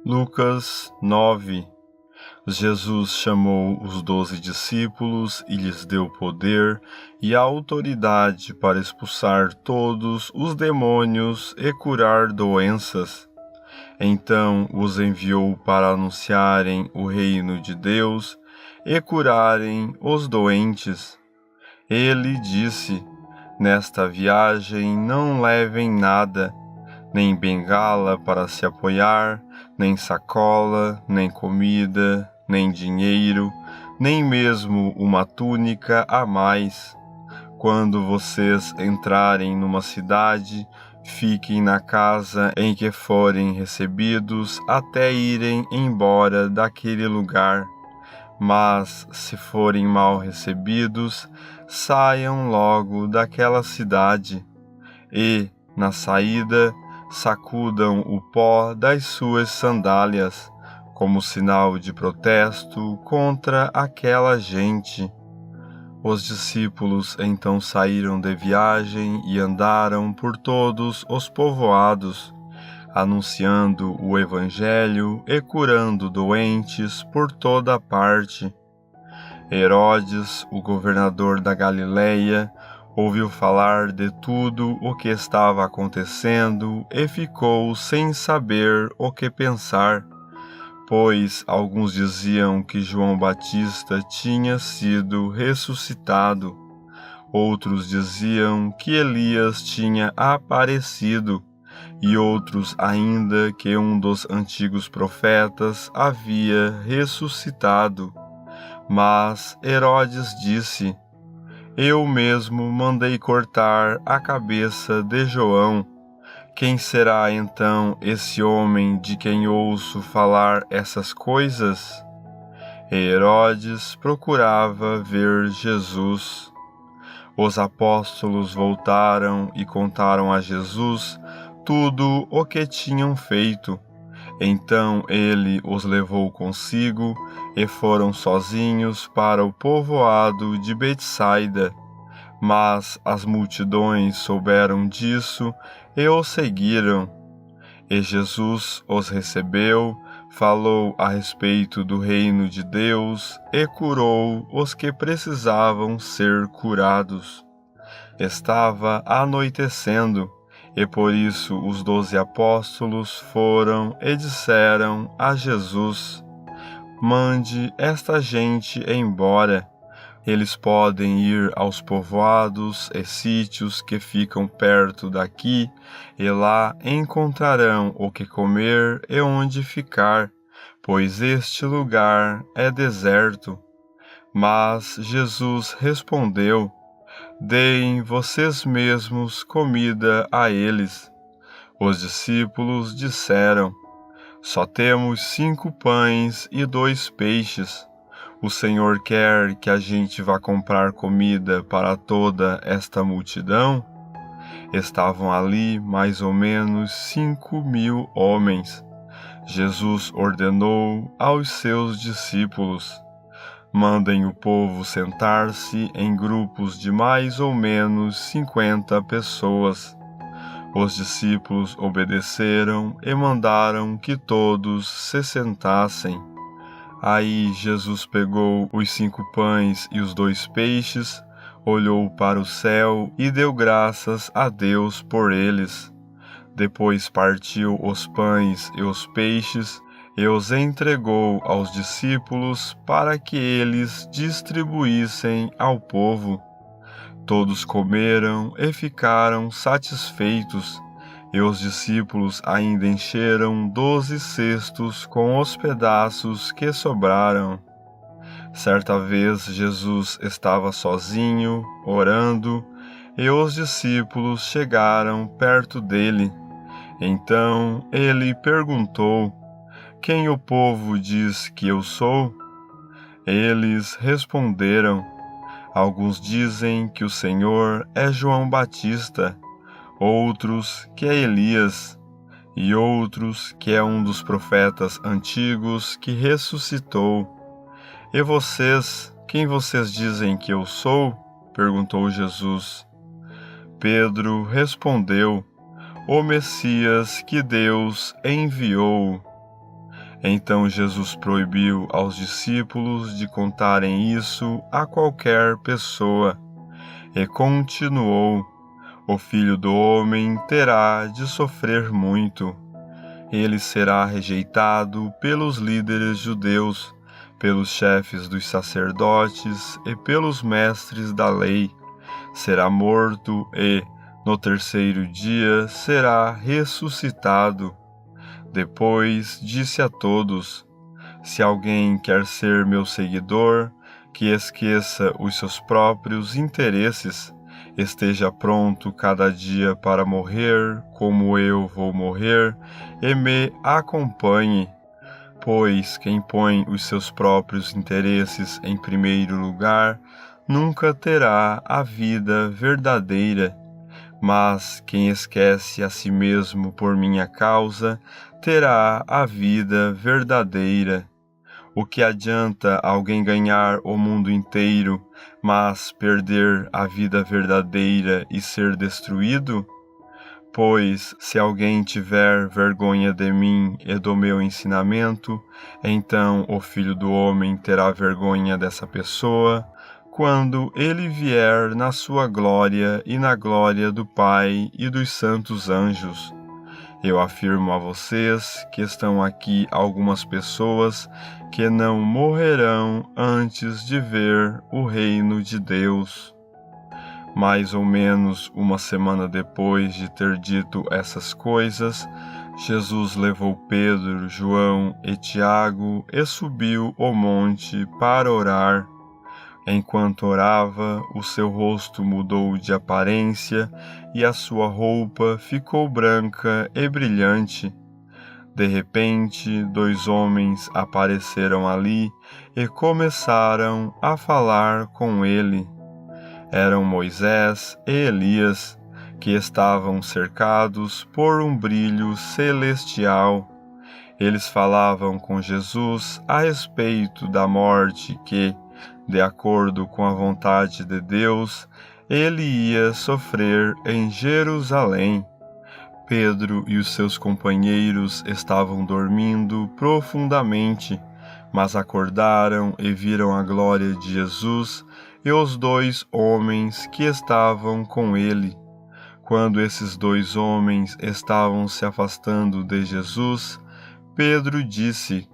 Lucas 9. Jesus chamou os 12 discípulos e lhes deu poder e autoridade para expulsar todos os demônios e curar doenças. Então os enviou para anunciarem o reino de Deus e curarem os doentes. Ele disse: Nesta viagem não levem nada, nem bengala para se apoiar, nem sacola, nem comida, nem dinheiro, nem mesmo uma túnica a mais. Quando vocês entrarem numa cidade, fiquem na casa em que forem recebidos até irem embora daquele lugar. Mas, se forem mal recebidos, saiam logo daquela cidade e, na saída, sacudam o pó das suas sandálias, como sinal de protesto contra aquela gente. Os discípulos então saíram de viagem e andaram por todos os povoados, anunciando o Evangelho e curando doentes por toda parte. Herodes, o governador da Galileia, ouviu falar de tudo o que estava acontecendo e ficou sem saber o que pensar, pois alguns diziam que João Batista tinha sido ressuscitado, outros diziam que Elias tinha aparecido, e outros ainda que um dos antigos profetas havia ressuscitado. Mas Herodes disse: Eu mesmo mandei cortar a cabeça de João. Quem será então esse homem de quem ouço falar essas coisas? E Herodes procurava ver Jesus. Os apóstolos voltaram e contaram a Jesus tudo o que tinham feito. Então ele os levou consigo e foram sozinhos para o povoado de Betsaida. Mas as multidões souberam disso e o seguiram. E Jesus os recebeu, falou a respeito do reino de Deus e curou os que precisavam ser curados. Estava anoitecendo, e por isso os 12 apóstolos foram e disseram a Jesus: Mande esta gente embora. Eles podem ir aos povoados e sítios que ficam perto daqui, e lá encontrarão o que comer e onde ficar, pois este lugar é deserto. Mas Jesus respondeu: Deem vocês mesmos comida a eles. Os discípulos disseram: Só temos 5 pães e 2 peixes. O Senhor quer que a gente vá comprar comida para toda esta multidão? Estavam ali mais ou menos 5.000 homens. Jesus ordenou aos seus discípulos: Mandem o povo sentar-se em grupos de mais ou menos 50 pessoas. Os discípulos obedeceram e mandaram que todos se sentassem. Aí Jesus pegou os 5 pães e os 2 peixes, olhou para o céu e deu graças a Deus por eles. Depois partiu os pães e os peixes e os entregou aos discípulos para que eles distribuíssem ao povo. Todos comeram e ficaram satisfeitos, e os discípulos ainda encheram 12 cestos com os pedaços que sobraram. Certa vez Jesus estava sozinho, orando, e os discípulos chegaram perto dele. Então ele perguntou: Quem o povo diz que eu sou? Eles responderam: Alguns dizem que o Senhor é João Batista, outros que é Elias, e outros que é um dos profetas antigos que ressuscitou. E vocês, quem vocês dizem que eu sou? Perguntou Jesus. Pedro respondeu: O Messias que Deus enviou. Então Jesus proibiu aos discípulos de contarem isso a qualquer pessoa, e continuou: O Filho do Homem terá de sofrer muito. Ele será rejeitado pelos líderes judeus, pelos chefes dos sacerdotes e pelos mestres da lei. Será morto e, no terceiro dia, será ressuscitado. Depois disse a todos: Se alguém quer ser meu seguidor, que esqueça os seus próprios interesses, esteja pronto cada dia para morrer, como eu vou morrer, e me acompanhe. Pois quem põe os seus próprios interesses em primeiro lugar, nunca terá a vida verdadeira. Mas quem esquece a si mesmo por minha causa, terá a vida verdadeira. O que adianta alguém ganhar o mundo inteiro, mas perder a vida verdadeira e ser destruído? Pois, se alguém tiver vergonha de mim e do meu ensinamento, então o Filho do Homem terá vergonha dessa pessoa, quando ele vier na sua glória e na glória do Pai e dos santos anjos. Eu afirmo a vocês que estão aqui algumas pessoas que não morrerão antes de ver o reino de Deus. Mais ou menos uma semana depois de ter dito essas coisas, Jesus levou Pedro, João e Tiago e subiu o monte para orar. Enquanto orava, o seu rosto mudou de aparência e a sua roupa ficou branca e brilhante. De repente, 2 homens apareceram ali e começaram a falar com ele. Eram Moisés e Elias, que estavam cercados por um brilho celestial. Eles falavam com Jesus a respeito da morte que, de acordo com a vontade de Deus, ele ia sofrer em Jerusalém. Pedro e os seus companheiros estavam dormindo profundamente, mas acordaram e viram a glória de Jesus e os 2 homens que estavam com ele. Quando esses 2 homens estavam se afastando de Jesus, Pedro disse: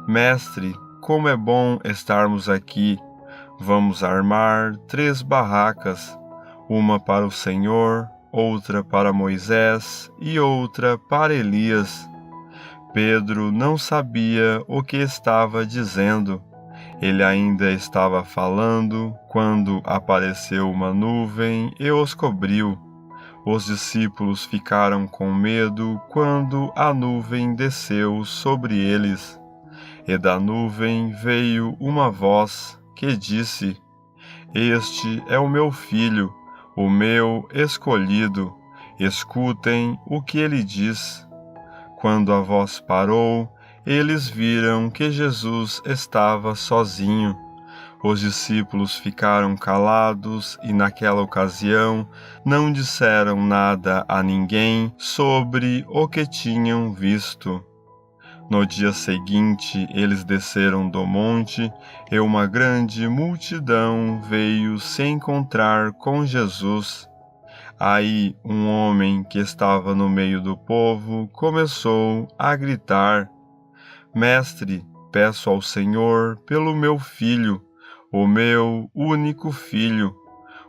Mestre, como é bom estarmos aqui. Vamos armar 3 barracas, uma para o Senhor, outra para Moisés e outra para Elias. Pedro não sabia o que estava dizendo. Ele ainda estava falando quando apareceu uma nuvem e os cobriu. Os discípulos ficaram com medo quando a nuvem desceu sobre eles. E da nuvem veio uma voz que disse: Este é o meu filho, o meu escolhido. Escutem o que ele diz. Quando a voz parou, eles viram que Jesus estava sozinho. Os discípulos ficaram calados e, naquela ocasião, não disseram nada a ninguém sobre o que tinham visto. No dia seguinte, eles desceram do monte e uma grande multidão veio se encontrar com Jesus. Aí, um homem que estava no meio do povo começou a gritar: Mestre, peço ao Senhor pelo meu filho, o meu único filho.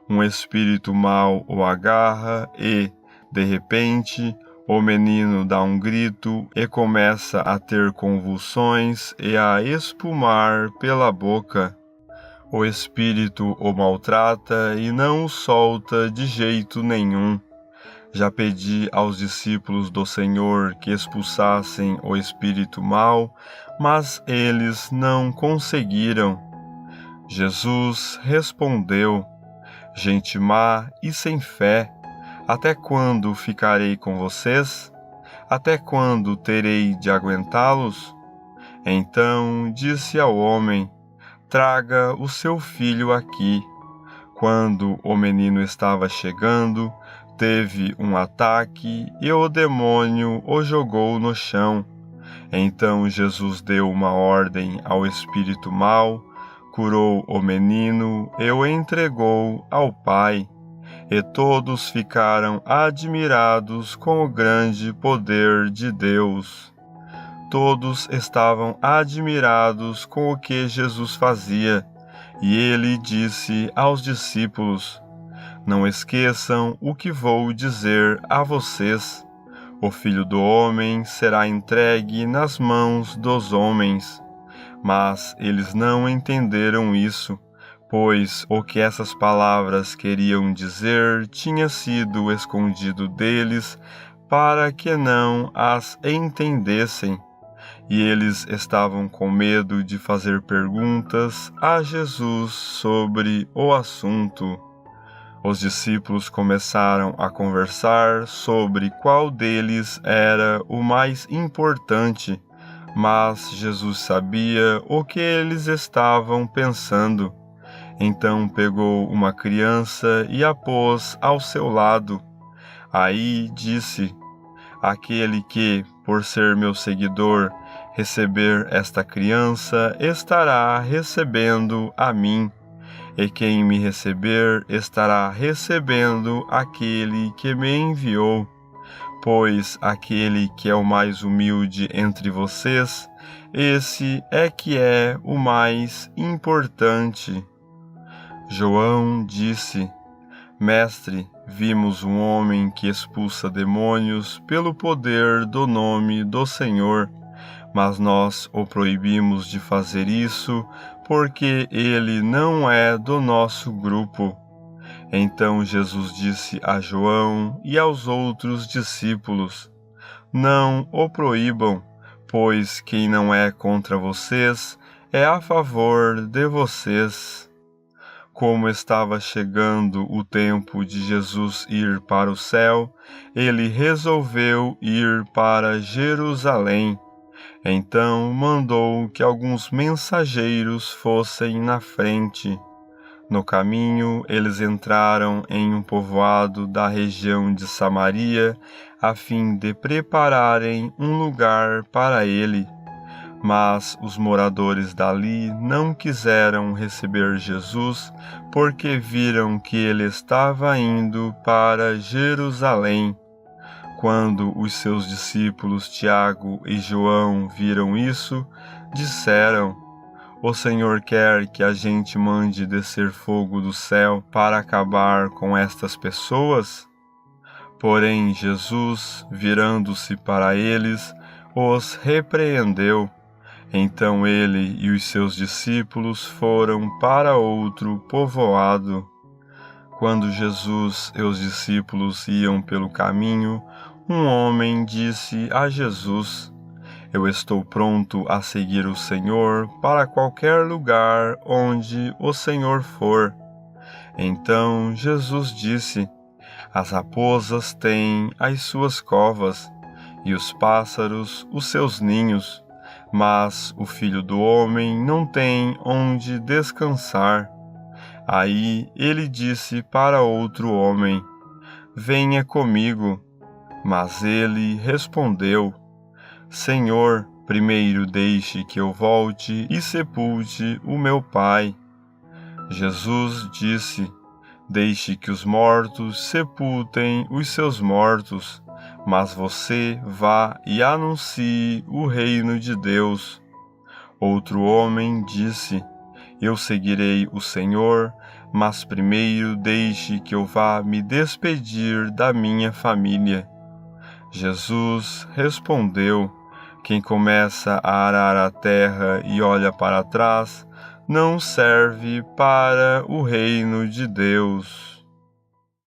Um espírito mau o agarra e, de repente, o menino dá um grito e começa a ter convulsões e a espumar pela boca. O espírito o maltrata e não o solta de jeito nenhum. Já pedi aos discípulos do Senhor que expulsassem o espírito mau, mas eles não conseguiram. Jesus respondeu: Gente má e sem fé, até quando ficarei com vocês? Até quando terei de aguentá-los? Então disse ao homem: Traga o seu filho aqui. Quando o menino estava chegando, teve um ataque e o demônio o jogou no chão. Então Jesus deu uma ordem ao espírito mau, curou o menino e o entregou ao Pai. E todos ficaram admirados com o grande poder de Deus. Todos estavam admirados com o que Jesus fazia, e ele disse aos discípulos: Não esqueçam o que vou dizer a vocês. O Filho do Homem será entregue nas mãos dos homens. Mas eles não entenderam isso, pois o que essas palavras queriam dizer tinha sido escondido deles para que não as entendessem. E eles estavam com medo de fazer perguntas a Jesus sobre o assunto. Os discípulos começaram a conversar sobre qual deles era o mais importante, mas Jesus sabia o que eles estavam pensando. Então pegou uma criança e a pôs ao seu lado. Aí disse: Aquele que, por ser meu seguidor, receber esta criança, estará recebendo a mim. E quem me receber, estará recebendo aquele que me enviou. Pois aquele que é o mais humilde entre vocês, esse é que é o mais importante. João disse: Mestre, vimos um homem que expulsa demônios pelo poder do nome do Senhor, mas nós o proibimos de fazer isso porque ele não é do nosso grupo. Então Jesus disse a João e aos outros discípulos: Não o proíbam, pois quem não é contra vocês é a favor de vocês. Como estava chegando o tempo de Jesus ir para o céu, ele resolveu ir para Jerusalém. Então mandou que alguns mensageiros fossem na frente. No caminho, eles entraram em um povoado da região de Samaria, a fim de prepararem um lugar para ele. Mas os moradores dali não quiseram receber Jesus, porque viram que ele estava indo para Jerusalém. Quando os seus discípulos Tiago e João viram isso, disseram: O Senhor quer que a gente mande descer fogo do céu para acabar com estas pessoas? Porém, Jesus, virando-se para eles, os repreendeu. Então ele e os seus discípulos foram para outro povoado. Quando Jesus e os discípulos iam pelo caminho, um homem disse a Jesus: Eu estou pronto a seguir o Senhor para qualquer lugar onde o Senhor for. Então Jesus disse: As raposas têm as suas covas, e os pássaros os seus ninhos, mas o Filho do Homem não tem onde descansar. Aí ele disse para outro homem: Venha comigo. Mas ele respondeu: Senhor, primeiro deixe que eu volte e sepulte o meu pai. Jesus disse: Deixe que os mortos sepultem os seus mortos, mas você vá e anuncie o reino de Deus. Outro homem disse: Eu seguirei o Senhor, mas primeiro deixe que eu vá me despedir da minha família. Jesus respondeu: Quem começa a arar a terra e olha para trás, não serve para o reino de Deus.